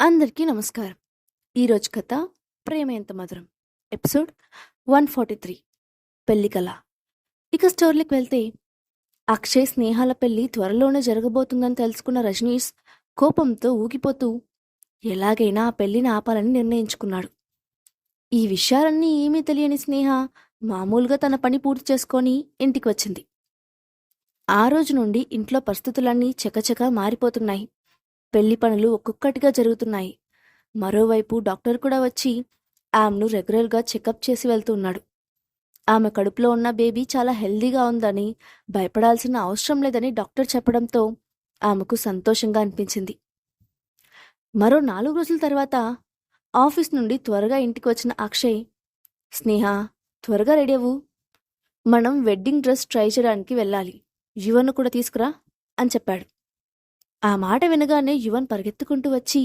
అందరికీ నమస్కారం. ఈరోజు కథ 'ప్రేమ ఎంత మధురం' ఎపిసోడ్ 143 పెళ్లి కల. ఇక స్టోరీకి వెళ్తే అక్షయ్ స్నేహాల పెళ్లి త్వరలోనే జరగబోతుందని తెలుసుకున్న రజనీష్ కోపంతో ఊగిపోతూ ఎలాగైనా ఆ పెళ్లిని ఆపాలని నిర్ణయించుకున్నాడు. ఈ విషయాలన్నీ ఏమీ తెలియని స్నేహ మామూలుగా తన పని పూర్తి చేసుకొని ఇంటికి వచ్చింది. ఆ రోజు నుండి ఇంట్లో పరిస్థితులన్నీ చకచకా మారిపోతున్నాయి. పెళ్లి పనులు ఒక్కొక్కటిగా జరుగుతున్నాయి. మరోవైపు డాక్టర్ కూడా వచ్చి ఆమెను రెగ్యులర్గా చెకప్ చేసి వెళ్తున్నాడు. ఆమె కడుపులో ఉన్న బేబీ చాలా హెల్దీగా ఉందని, భయపడాల్సిన అవసరం లేదని డాక్టర్ చెప్పడంతో ఆమెకు సంతోషంగా అనిపించింది. మరో 4 రోజుల తర్వాత ఆఫీస్ నుండి త్వరగా ఇంటికి వచ్చిన అక్షయ్, స్నేహ త్వరగా రెడీ అవ్వు, మనం వెడ్డింగ్ డ్రెస్ ట్రై చేయడానికి వెళ్ళాలి, యువన్ను కూడా తీసుకురా అని చెప్పాడు. ఆ మాట వినగానే యువన్ పరిగెత్తుకుంటూ వచ్చి,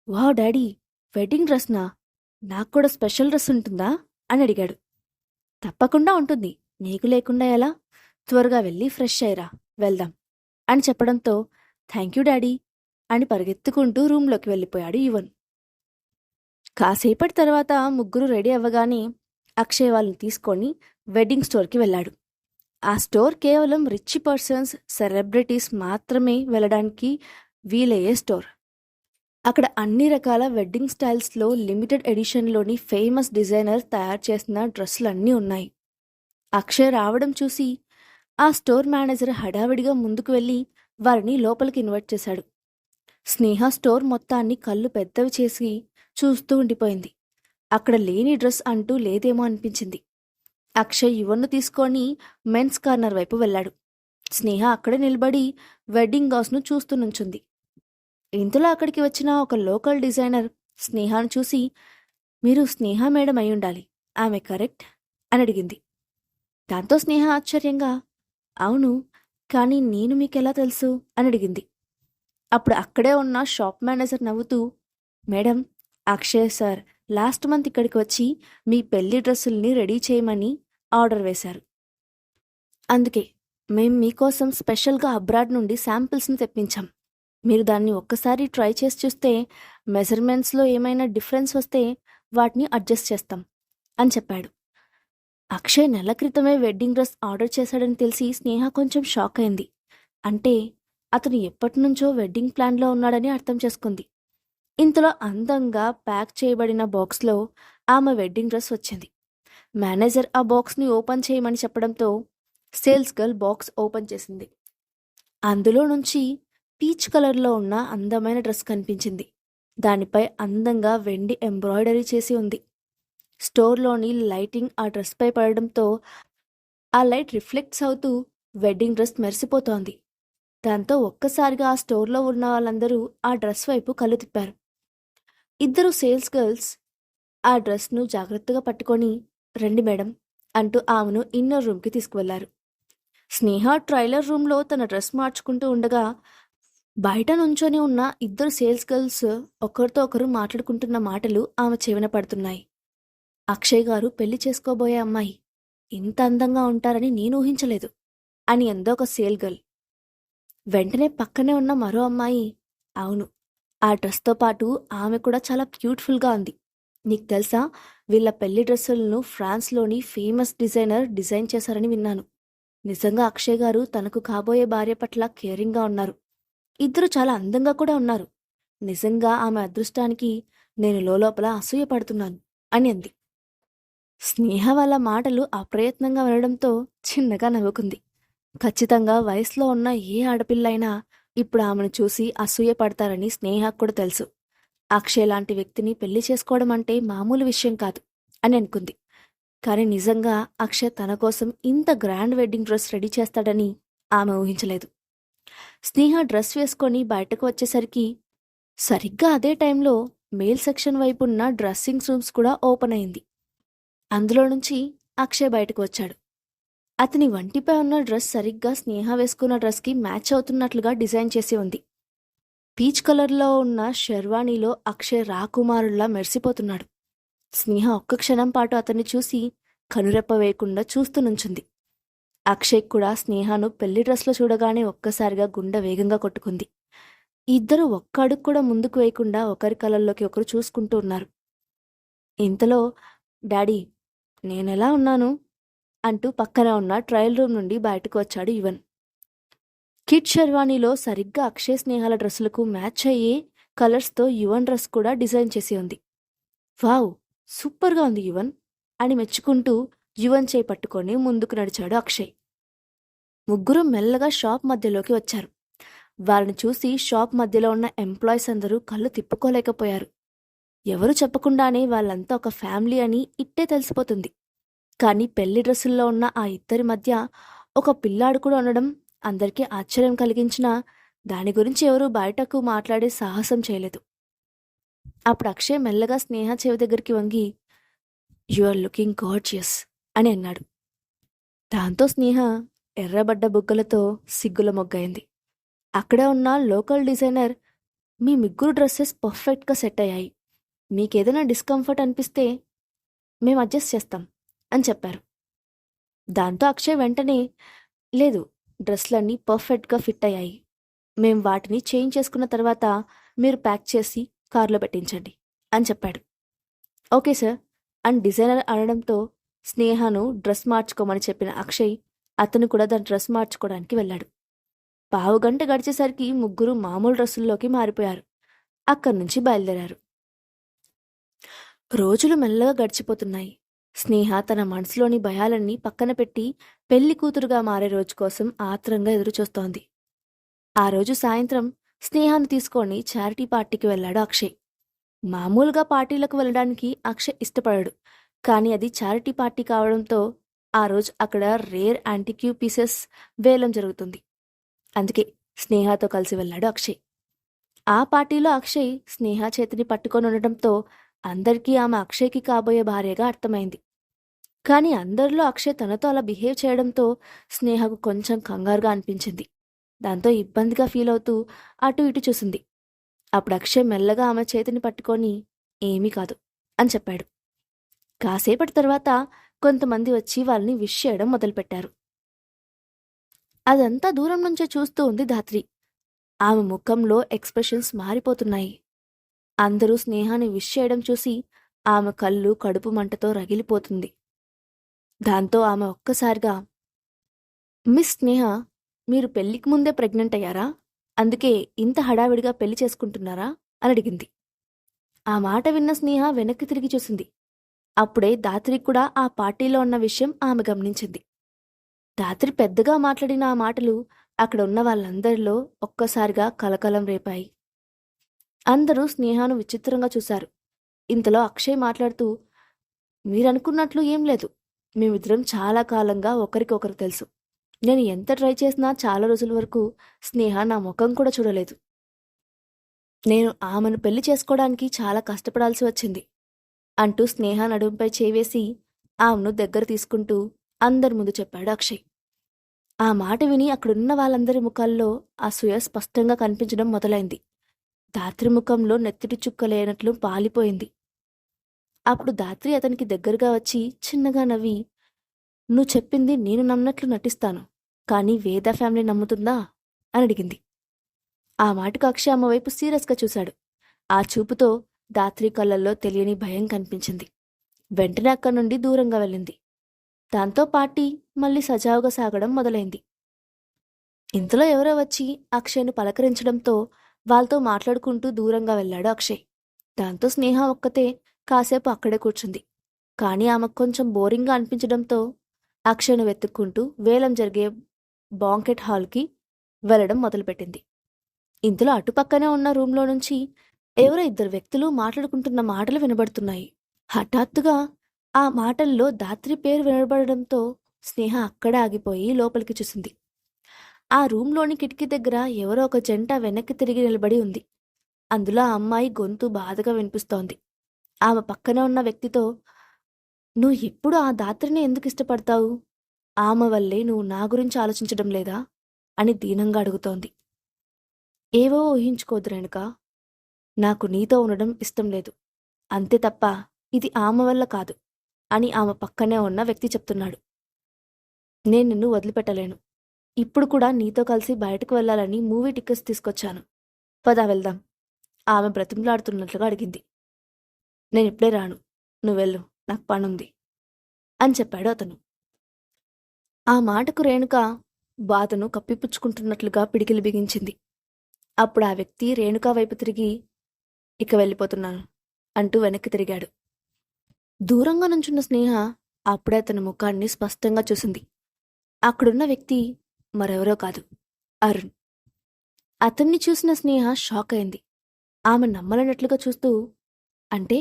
వావ్ డాడీ, వెడ్డింగ్ డ్రెస్నా? నాకు కూడా స్పెషల్ డ్రెస్ ఉంటుందా అని అడిగాడు. తప్పకుండా ఉంటుంది, నీకు లేకుండా ఎలా? త్వరగా వెళ్ళి ఫ్రెష్ అయ్యరా, వెళ్దాం అని చెప్పడంతో థ్యాంక్ యూ డాడీ అని పరిగెత్తుకుంటూ రూంలోకి వెళ్ళిపోయాడు యువన్. కాసేపటి తర్వాత ముగ్గురు రెడీ అవ్వగానే అక్షయ్ వాళ్ళని తీసుకొని వెడ్డింగ్ స్టోర్కి వెళ్ళాడు. ఆ స్టోర్ కేవలం రిచ్ పర్సన్స్, సెలబ్రిటీస్ మాత్రమే వెళ్ళడానికి వీలయ్యే స్టోర్. అక్కడ అన్ని రకాల వెడ్డింగ్ స్టైల్స్లో లిమిటెడ్ ఎడిషన్లోని ఫేమస్ డిజైనర్ తయారు చేసిన డ్రెస్సులన్నీ ఉన్నాయి. అక్షయ్ రావడం చూసి ఆ స్టోర్ మేనేజర్ హడావిడిగా ముందుకు వెళ్ళి వారిని లోపలికి ఇన్వైట్ చేశాడు. స్నేహ స్టోర్ మొత్తాన్ని కళ్ళు పెద్దవి చేసి చూస్తూ ఉండిపోయింది. అక్కడ లేని డ్రెస్ అంటూ లేదేమో అనిపించింది. అక్షయ్ యువన్ను తీసుకొని మెన్స్ కార్నర్ వైపు వెళ్ళాడు. స్నేహ అక్కడే నిలబడి వెడ్డింగ్ గౌన్స్ను చూస్తూ నుంచుంది. ఇంతలో అక్కడికి వచ్చిన ఒక లోకల్ డిజైనర్ స్నేహను చూసి, మీరు స్నేహ మేడం అయి ఉండాలి, ఆమె కరెక్ట్ అని అడిగింది. దాంతో స్నేహ ఆశ్చర్యంగా, అవును, కానీ నేను మీకెలా తెలుసు అని అడిగింది. అప్పుడు అక్కడే ఉన్న షాప్ మేనేజర్ నవ్వుతూ, madam, Akshay sir last month ఇక్కడికి వచ్చి మీ పెళ్లి డ్రెస్సుల్ని రెడీ చేయమని ఆర్డర్ వేశారు. అందుకే మేం మీకోసం స్పెషల్గా అబ్రాడ్ నుండి శాంపిల్స్ని తెప్పించాం. మీరు దాన్ని ఒక్కసారి ట్రై చేసి చూస్తే మెజర్మెంట్స్లో ఏమైనా డిఫరెన్స్ వస్తే వాటిని అడ్జస్ట్ చేస్తాం అని చెప్పాడు. అక్షయ్ నెల క్రితమే వెడ్డింగ్ డ్రెస్ ఆర్డర్ చేశాడని తెలిసి స్నేహ కొంచెం షాక్ అయింది. అంటే అతను ఎప్పటినుంచో వెడ్డింగ్ ప్లాన్లో ఉన్నాడని అర్థం చేసుకుంది. ఇంతలో అందంగా ప్యాక్ చేయబడిన బాక్స్లో ఆమె వెడ్డింగ్ డ్రెస్ వచ్చింది. మేనేజర్ ఆ బాక్స్ని ఓపెన్ చేయమని చెప్పడంతో సేల్స్ గర్ల్ బాక్స్ ఓపెన్ చేసింది. అందులో నుంచి పీచ్ కలర్లో ఉన్న అందమైన డ్రెస్ కనిపించింది. దానిపై అందంగా వెండి ఎంబ్రాయిడరీ చేసి ఉంది. స్టోర్లోని లైటింగ్ ఆ డ్రెస్పై పడడంతో ఆ లైట్ రిఫ్లెక్ట్స్ అవుతూ వెడ్డింగ్ డ్రెస్ మెరిసిపోతోంది. దాంతో ఒక్కసారిగా ఆ స్టోర్లో ఉన్న వాళ్ళందరూ ఆ డ్రెస్ వైపు కళ్ళు తిప్పారు. ఇద్దరు సేల్స్ గర్ల్స్ ఆ డ్రెస్ను జాగ్రత్తగా పట్టుకొని, రండి మేడం అంటూ ఆమెను ఇన్నర్ రూమ్కి తీసుకువెళ్లారు. స్నేహ ట్రైలర్ రూమ్లో తన డ్రెస్ మార్చుకుంటూ ఉండగా బయట నుంచొని ఉన్న ఇద్దరు సేల్స్ గర్ల్స్ ఒకరితో ఒకరు మాట్లాడుకుంటున్న మాటలు ఆమె చెవిన పడుతున్నాయి. అక్షయ్ గారు పెళ్లి చేసుకోబోయే అమ్మాయి ఇంత అందంగా ఉంటారని నేను ఊహించలేదు అని ఎందో ఒక సేల్ గర్ల్. వెంటనే పక్కనే ఉన్న మరో అమ్మాయి, అవును, ఆ డ్రెస్తో పాటు ఆమె కూడా చాలా బ్యూటిఫుల్గా ఉంది. నీకు తెలుసా, వీళ్ళ పెళ్లి డ్రెస్సులను ఫ్రాన్స్లోని ఫేమస్ డిజైనర్ డిజైన్ చేశారని విన్నాను. నిజంగా అక్షయ్ గారు తనకు కాబోయే భార్య పట్ల కేరింగ్గా ఉన్నారు. ఇద్దరు చాలా అందంగా కూడా ఉన్నారు. నిజంగా ఆమె అదృష్టానికి నేను లోపల అసూయపడుతున్నాను అని అంది. స్నేహ వాళ్ళ మాటలు అప్రయత్నంగా వినడంతో చిన్నగా నవ్వుకుంది. ఖచ్చితంగా వయసులో ఉన్న ఏ ఆడపిల్లైనా ఇప్పుడు ఆమెను చూసి అసూయ పడతారని స్నేహకు కూడా తెలుసు. అక్షయ్ లాంటి వ్యక్తిని పెళ్లి చేసుకోవడం అంటే మామూలు విషయం కాదు అని అనుకుంది. కానీ నిజంగా అక్షయ్ తన కోసం ఇంత గ్రాండ్ వెడ్డింగ్ డ్రెస్ రెడీ చేస్తాడని ఆమె ఊహించలేదు. స్నేహ డ్రెస్ వేసుకొని బయటకు వచ్చేసరికి సరిగ్గా అదే టైంలో మేల్ సెక్షన్ వైపు ఉన్న డ్రెస్సింగ్ రూమ్స్ కూడా ఓపెన్ అయింది. అందులో నుంచి అక్షయ్ బయటకు వచ్చాడు. అతని వంటిపై ఉన్న డ్రెస్ సరిగ్గా స్నేహ వేసుకున్న డ్రెస్కి మ్యాచ్ అవుతున్నట్లుగా డిజైన్ చేసి ఉంది. పీచ్ కలర్లో ఉన్న షెర్వానీలో అక్షయ్ రాకుమారుల్లా మెరిసిపోతున్నాడు. స్నేహ ఒక్క క్షణం పాటు అతన్ని చూసి కనురెప్ప వేయకుండా చూస్తూ నుంచుంది. అక్షయ్ కూడా స్నేహను పెళ్లి డ్రెస్లో చూడగానే ఒక్కసారిగా గుండె వేగంగా కొట్టుకుంది. ఇద్దరు ఒక్క అడుగు కూడా ముందుకు వేయకుండా ఒకరి కళ్ళల్లోకి ఒకరు చూసుకుంటూ ఉన్నారు. ఇంతలో డాడీ, నేనెలా ఉన్నాను అంటూ పక్కన ఉన్న ట్రయల్ రూమ్ నుండి బయటకు వచ్చాడు యువన్. కిడ్ షెర్వానీలో సరిగ్గా అక్షయ్ స్నేహాల డ్రెస్సులకు మ్యాచ్ అయ్యే కలర్స్తో యువన్ డ్రెస్ కూడా డిజైన్ చేసి ఉంది. వావ్, సూపర్గా ఉంది యువన్ అని మెచ్చుకుంటూ యువన్ చేయి పట్టుకొని ముందుకు నడిచాడు అక్షయ్. ముగ్గురు మెల్లగా షాప్ మధ్యలోకి వచ్చారు. వారిని చూసి షాప్ మధ్యలో ఉన్న ఎంప్లాయీస్ అందరూ కళ్ళు తిప్పుకోలేకపోయారు. ఎవరు చెప్పకుండానే వాళ్ళంతా ఒక ఫ్యామిలీ అని ఇట్టే తెలిసిపోతుంది. కానీ పెళ్లి డ్రెస్సుల్లో ఉన్న ఆ ఇద్దరి మధ్య ఒక పిల్లాడు కూడా ఉండడం అందరికీ ఆశ్చర్యం కలిగించినా దాని గురించి ఎవరూ బయటకు మాట్లాడే సాహసం చేయలేదు. అప్పుడు అక్షయ్ మెల్లగా స్నేహ చెవి దగ్గరికి వంగి, యు ఆర్ లుకింగ్ గార్జియస్ అని అన్నాడు. దాంతో స్నేహ ఎర్రబడ్డ బుగ్గలతో సిగ్గుల మొగ్గైంది. అక్కడే ఉన్న లోకల్ డిజైనర్, మీ ముగ్గురు డ్రెస్సెస్ పర్ఫెక్ట్గా సెట్ అయ్యాయి, మీకేదైనా డిస్కంఫర్ట్ అనిపిస్తే మేము అడ్జస్ట్ చేస్తాం అని చెప్పారు. దాంతో అక్షయ్ వెంటనే, లేదు, డ్రెస్లన్నీ పర్ఫెక్ట్గా ఫిట్ అయ్యాయి, మేం వాటిని చేంజ్ చేసుకున్న తర్వాత మీరు ప్యాక్ చేసి కారులో పెట్టించండి అని చెప్పాడు. ఓకే సార్ అని డిజైనర్ అనడంతో స్నేహను డ్రెస్ మార్చుకోమని చెప్పిన అక్షయ్ అతను కూడా దాని డ్రెస్ మార్చుకోవడానికి వెళ్ళాడు. పావుగంట గడిచేసరికి ముగ్గురు మామూలు డ్రెస్సుల్లోకి మారిపోయారు. అక్కడి నుంచి బయలుదేరారు. రోజులు మెల్లగా గడిచిపోతున్నాయి. స్నేహ తన మనసులోని భయాలన్నీ పక్కన పెట్టి పెళ్లి కూతురుగా మారే రోజు కోసం ఆత్రంగా ఎదురుచూస్తోంది. ఆ రోజు సాయంత్రం స్నేహాన్ని తీసుకొని చారిటీ పార్టీకి వెళ్ళాడు అక్షయ్. మామూలుగా పార్టీలకు వెళ్ళడానికి అక్షయ్ ఇష్టపడాడు. కానీ అది చారిటీ పార్టీ కావడంతో ఆ రోజు అక్కడ రేర్ యాంటిక్యూ పీసెస్ వేలం జరుగుతుంది. అందుకే స్నేహతో కలిసి వెళ్ళాడు అక్షయ్. ఆ పార్టీలో అక్షయ్ స్నేహ చేతిని పట్టుకొని ఉండటంతో అందరికీ ఆమె అక్షయ్కి కాబోయే భార్యగా అర్థమైంది. కానీ అందరిలో అక్షయ్ తనతో అలా బిహేవ్ చేయడంతో స్నేహకు కొంచెం కంగారుగా అనిపించింది. దాంతో ఇబ్బందిగా ఫీల్ అవుతూ అటు ఇటు చూసింది. అప్పుడు అక్షయ్ మెల్లగా ఆమె చేతిని పట్టుకొని, ఏమీ కాదు అని చెప్పాడు. కాసేపటి తర్వాత కొంతమంది వచ్చి వాళ్ళని విష్ చేయడం మొదలుపెట్టారు. అదంతా దూరం నుంచే చూస్తూ ఉంది ధాత్రి. ఆమె ముఖంలో ఎక్స్ప్రెషన్స్ మారిపోతున్నాయి. అందరూ స్నేహాన్ని విష్ చేయడం చూసి ఆమె కళ్ళు కడుపు మంటతో రగిలిపోతుంది. దాంతో ఆమె ఒక్కసారిగా, మిస్ స్నేహ, మీరు పెళ్లికి ముందే ప్రెగ్నెంట్ అయ్యారా? అందుకే ఇంత హడావిడిగా పెళ్లి చేసుకుంటున్నారా అని అడిగింది. ఆ మాట విన్న స్నేహ వెనక్కి తిరిగి చూసింది. అప్పుడే ధాత్రి కూడా ఆ పార్టీలో ఉన్న విషయం ఆమె గమనించింది. ధాత్రి పెద్దగా మాట్లాడిన ఆ మాటలు అక్కడ ఉన్న వాళ్ళందరిలో ఒక్కసారిగా కలకలం రేపాయి. అందరూ స్నేహను విచిత్రంగా చూశారు. ఇంతలో అక్షయ్ మాట్లాడుతూ, మీరనుకున్నట్లు ఏం లేదు, మేమిద్దరం చాలా కాలంగా ఒకరికొకరు తెలుసు. నేను ఎంత ట్రై చేసినా చాలా రోజుల వరకు స్నేహ నా ముఖం కూడా చూడలేదు. నేను ఆమెను పెళ్లి చేసుకోవడానికి చాలా కష్టపడాల్సి వచ్చింది అంటూ స్నేహ నడుంపై చేవేసి ఆమెను దగ్గర తీసుకుంటూ అందరి ముందు చెప్పాడు అక్షయ్. ఆ మాట విని అక్కడున్న వాళ్ళందరి ముఖాల్లో అసూయ స్పష్టంగా కనిపించడం మొదలైంది. ధాత్రి ముఖంలో నెత్తిటి చుక్క లేనట్లు పాలిపోయింది. అప్పుడు ధాత్రి అతనికి దగ్గరగా వచ్చి చిన్నగా నవ్వి, నువ్వు చెప్పింది నేను నమ్మినట్లు నటిస్తాను, కానీ వేద ఫ్యామిలీ నమ్ముతుందా అని అడిగింది. ఆ మాటకు అక్షయ్ అమ్మ వైపు సీరియస్గా చూశాడు. ఆ చూపుతో ధాత్రి కళ్ళల్లో తెలియని భయం కనిపించింది. వెంటనే అక్కడి నుండి దూరంగా వెళ్ళింది. దాంతో పార్టీ మళ్ళీ సజావుగా సాగడం మొదలైంది. ఇంతలో ఎవరో వచ్చి అక్షయ్ను పలకరించడంతో వాళ్ళతో మాట్లాడుకుంటూ దూరంగా వెళ్ళాడు అక్షయ్. దాంతో స్నేహ ఒక్కతే కాసేపు అక్కడే కూర్చుంది. కానీ ఆమెకు కొంచెం బోరింగ్గా అనిపించడంతో అక్షయ్ను వెతుక్కుంటూ వేలం జరిగే బాంకెట్ హాల్కి వెళ్లడం మొదలుపెట్టింది. ఇంతలో అటుపక్కనే ఉన్న రూంలో నుంచి ఎవరో ఇద్దరు వ్యక్తులు మాట్లాడుకుంటున్న మాటలు వినబడుతున్నాయి. హఠాత్తుగా ఆ మాటల్లో ధాత్రి పేరు వినబడడంతో స్నేహ అక్కడే ఆగిపోయి లోపలికి చూసింది. ఆ రూంలోని కిటికీ దగ్గర ఎవరో ఒక జంట వెనక్కి తిరిగి నిలబడి ఉంది. అందులో ఆ అమ్మాయి గొంతు బాధగా వినిపిస్తోంది. ఆమె పక్కన ఉన్న వ్యక్తితో, నువ్వు ఎప్పుడు ఆ ధాత్రిని ఎందుకు ఇష్టపడతావు? ఆమె వల్లే నువ్వు నా గురించి ఆలోచించడం లేదా అని దీనంగా అడుగుతోంది. ఏవో ఊహించుకోదు రేణుక, నాకు నీతో ఉండడం ఇష్టం లేదు, అంతే తప్ప ఇది ఆమె వల్ల కాదు అని ఆమె పక్కనే ఉన్న వ్యక్తి చెప్తున్నాడు. నేను నిన్ను వదిలిపెట్టలేను. ఇప్పుడు కూడా నీతో కలిసి బయటకు వెళ్ళాలని మూవీ టికెట్స్ తీసుకొచ్చాను. పద వెళ్దాం ఆమె బ్రతిమలాడుతున్నట్లుగా అడిగింది. నేను ఇప్పుడే రాను, నువ్వెళ్ళు, నాకు పనుంది అని చెప్పాడు అతను. ఆ మాటకు రేణుక బాధను కప్పిపుచ్చుకుంటున్నట్లుగా పిడికిలి బిగించింది. అప్పుడు ఆ వ్యక్తి రేణుక వైపు తిరిగి, ఇక వెళ్ళిపోతున్నాను అంటూ వెనక్కి తిరిగాడు. దూరంగా నుంచున్న స్నేహ అప్పుడే అతని ముఖాన్ని స్పష్టంగా చూసింది. అక్కడున్న వ్యక్తి మరెవరో కాదు, అరుణ్. అతన్ని చూసిన స్నేహ షాక్ అయింది. ఆమె నమ్మలేనట్లుగా చూస్తూ, అంటే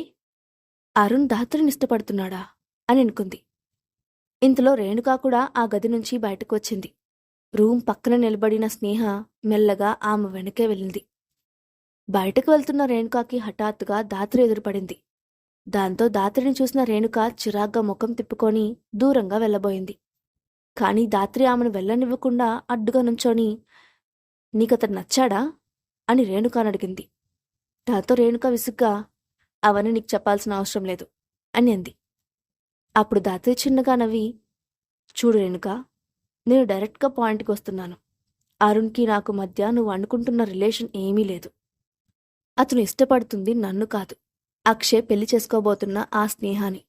అరుణ్ ధాత్రిని ఇష్టపడుతున్నాడా అని అనుకుంది. ఇంతలో రేణుక కూడా ఆ గది నుంచి బయటకు వచ్చింది. రూమ్ పక్కన నిలబడిన స్నేహ మెల్లగా ఆమె వెనకే వెళ్ళింది. బయటకు వెళ్తున్న రేణుకాకి హఠాత్తుగా ధాత్రి ఎదురుపడింది. దాంతో ధాత్రిని చూసిన రేణుక చిరాగ్గా ముఖం తిప్పుకొని దూరంగా వెళ్ళబోయింది. కాని ధాత్రి ఆమెను వెళ్ళనివ్వకుండా అడ్డుగా నుంచొని, నీకతను నచ్చాడా అని రేణుకాని అడిగింది. దాంతో రేణుక విసుగ్గా, అవన్నీ నీకు చెప్పాల్సిన అవసరం లేదు అని అంది. అప్పుడు ధాత్రి చిన్నగా నవ్వి, చూడు రేణుక, నేను డైరెక్ట్గా పాయింట్కి వస్తున్నాను. అరుణ్కి నాకు మధ్య నువ్వు అనుకుంటున్న రిలేషన్ ఏమీ లేదు. అతను ఇష్టపడుతుంది నన్ను కాదు, అక్షయ్ పెళ్లి చేసుకోబోతున్న ఆ స్నేహాన్ని.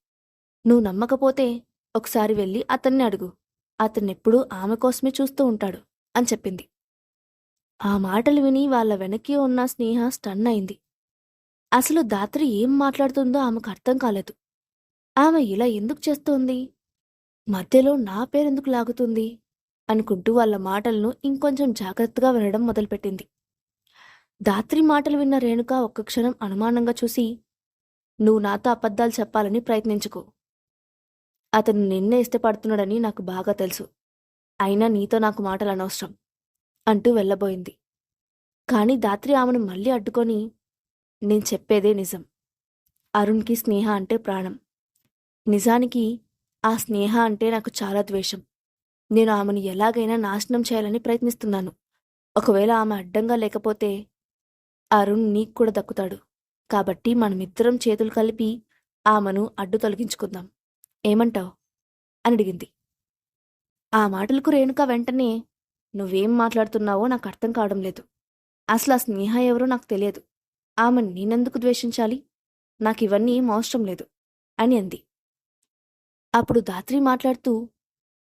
నువ్వు నమ్మకపోతే ఒకసారి వెళ్ళి అతన్ని అడుగు. అతన్నెప్పుడూ ఆమె కోసమే చూస్తూ ఉంటాడు అని చెప్పింది. ఆ మాటలు విని వాళ్ళ వెనక్కి ఉన్న స్నేహ స్టన్ అయింది. అసలు ధాత్రి ఏం మాట్లాడుతుందో ఆమెకు అర్థం కాలేదు. ఆమె ఇలా ఎందుకు చేస్తోంది? మధ్యలో నా పేరెందుకు లాగుతుంది అనుకుంటూ వాళ్ళ మాటలను ఇంకొంచెం జాగ్రత్తగా వినడం మొదలుపెట్టింది. ధాత్రి మాటలు విన్న రేణుక ఒక్క క్షణం అనుమానంగా చూసి, నువ్వు నాతో అబద్ధాలు చెప్పాలని ప్రయత్నించుకో. అతను నిన్నే ఇష్టపడుతున్నాడని నాకు బాగా తెలుసు. అయినా నీతో నాకు మాటలు అనవసరం అంటూ వెళ్ళబోయింది. కాని ధాత్రి ఆమెను మళ్ళీ అడ్డుకొని, నేను చెప్పేదే నిజం. అరుణ్కి స్నేహ అంటే ప్రాణం. నిజానికి ఆ స్నేహ అంటే నాకు చాలా ద్వేషం. నేను ఆమెను ఎలాగైనా నాశనం చేయాలని ప్రయత్నిస్తున్నాను. ఒకవేళ ఆమె అడ్డంగా లేకపోతే అరుణ్ నీకు కూడా దక్కుతాడు. కాబట్టి మనమిద్దరం చేతులు కలిపి ఆమెను అడ్డు తొలగించుకుందాం, ఏమంటావ్ అని అడిగింది. ఆ మాటలకు రేణుక వెంటనే, నువ్వేం మాట్లాడుతున్నావో నాకు అర్థం కావడం లేదు. అసలు ఆ స్నేహ ఎవరో నాకు తెలియదు. ఆమెను నేనెందుకు ద్వేషించాలి? నాకివన్నీ ఏం అవసరం లేదు అని అంది. అప్పుడు ధాత్రి మాట్లాడుతూ,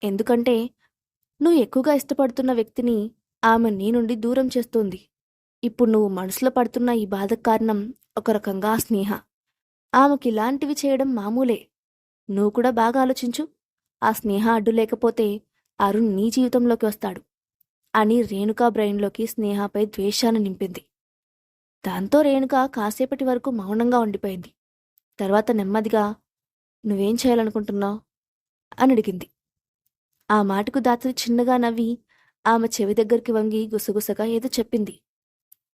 ఎందుకంటే నువ్వు ఎక్కువగా ఇష్టపడుతున్న వ్యక్తిని ఆమె నీ నుండి దూరం చేస్తోంది. ఇప్పుడు నువ్వు మనసులో పడుతున్న ఈ బాధకు కారణం ఒక రకంగా ఆ స్నేహ. ఆమెకిలాంటివి చేయడం మామూలే. నువ్వు కూడా బాగా ఆలోచించు. ఆ స్నేహ అడ్డు లేకపోతే అరుణ్ నీ జీవితంలోకి వస్తాడు అని రేణుక బ్రెయిన్లోకి స్నేహపై ద్వేషాన్ని నింపింది. దాంతో రేణుక కాసేపటి వరకు మౌనంగా ఉండిపోయింది. తర్వాత నెమ్మదిగా, నువ్వేం చేయాలనుకుంటున్నావు అని అడిగింది. ఆ మాటకు ధాత్రి చిన్నగా నవ్వి ఆమె చెవి దగ్గరికి వంగి గుసగుసగా ఏదో చెప్పింది.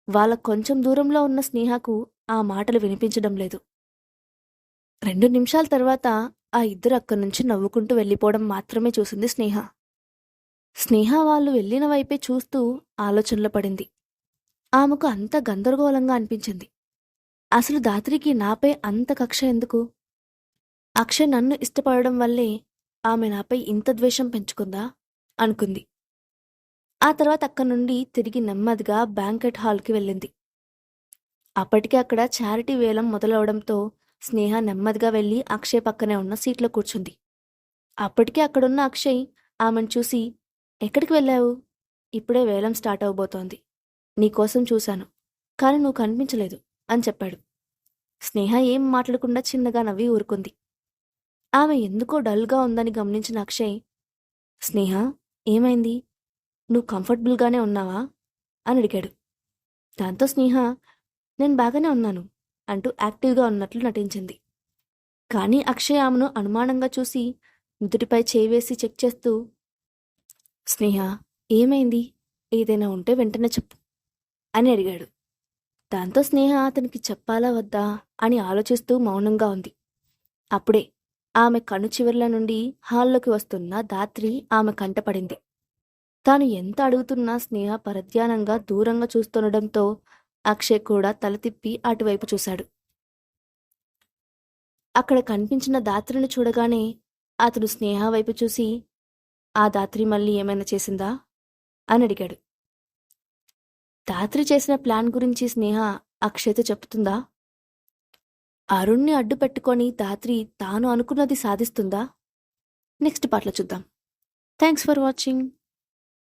వాళ్ళ కొంచెం దూరంలో ఉన్న స్నేహకు ఆ మాటలు వినిపించడం లేదు. 2 నిమిషాల తర్వాత ఆ ఇద్దరు అక్కడి నుంచి నవ్వుకుంటూ వెళ్ళిపోవడం మాత్రమే చూసింది స్నేహ. స్నేహ వాళ్ళు వెళ్లిన వైపే చూస్తూ ఆలోచనలో పడింది. ఆమెకు అంత గందరగోళంగా అనిపించింది. అసలు ధాత్రికి నాపై అంత కక్ష ఎందుకు? అక్షయ్ నన్ను ఇష్టపడడం వల్లే ఆమె నాపై ఇంత ద్వేషం పెంచుకుందా అనుకుంది. ఆ తర్వాత అక్కడి నుండి తిరిగి నెమ్మదిగా బ్యాంకెట్ హాల్కి వెళ్ళింది. అప్పటికే అక్కడ చారిటీ వేలం మొదలవడంతో స్నేహ నెమ్మదిగా వెళ్ళి అక్షయ్ పక్కనే ఉన్న సీట్లో కూర్చుంది. అప్పటికే అక్కడున్న అక్షయ్ ఆమెను చూసి, ఎక్కడికి వెళ్ళావు? ఇప్పుడే వేలం స్టార్ట్ అవబోతోంది. నీకోసం చూశాను, కాని నువ్వు కనిపించలేదు అని చెప్పాడు. స్నేహ ఏం మాట్లాడకుండా చిన్నగా నవ్వి ఊరుకుంది. ఆమె ఎందుకో డల్గా ఉందని గమనించిన అక్షయ్, స్నేహ ఏమైంది? నువ్వు కంఫర్టబుల్గానే ఉన్నావా అని అడిగాడు. దాంతో స్నేహ, నేను బాగానే ఉన్నాను అంటూ యాక్టివ్గా ఉన్నట్లు నటించింది. కానీ అక్షయ్ ఆమెను అనుమానంగా చూసి నుదుటిపై చేవేసి చెక్ చేస్తూ, స్నేహ ఏమైంది? ఏదైనా ఉంటే వెంటనే చెప్పు అని అడిగాడు. దాంతో స్నేహ అతనికి చెప్పాలా వద్దా అని ఆలోచిస్తూ మౌనంగా ఉంది. అప్పుడే ఆమె కను చివర్ల నుండి హాల్లోకి వస్తున్న ధాత్రి ఆమె కంటపడింది. తాను ఎంత అడుగుతున్నా స్నేహ పరధ్యానంగా దూరంగా చూస్తుండడంతో అక్షయ్ కూడా తల తిప్పి అటువైపు చూశాడు. అక్కడ కనిపించిన ధాత్రిని చూడగానే అతడు స్నేహ వైపు చూసి, ఆ ధాత్రి మళ్ళీ ఏమైనా చేసిందా అని అడిగాడు. ధాత్రి చేసిన ప్లాన్ గురించి స్నేహ అక్షయ్తో చెప్తుందా? అరుణ్ని అడ్డు పెట్టుకొని ధాత్రి తాను అనుకున్నది సాధిస్తుందా? నెక్స్ట్ పార్ట్లో చూద్దాం. Thanks for watching.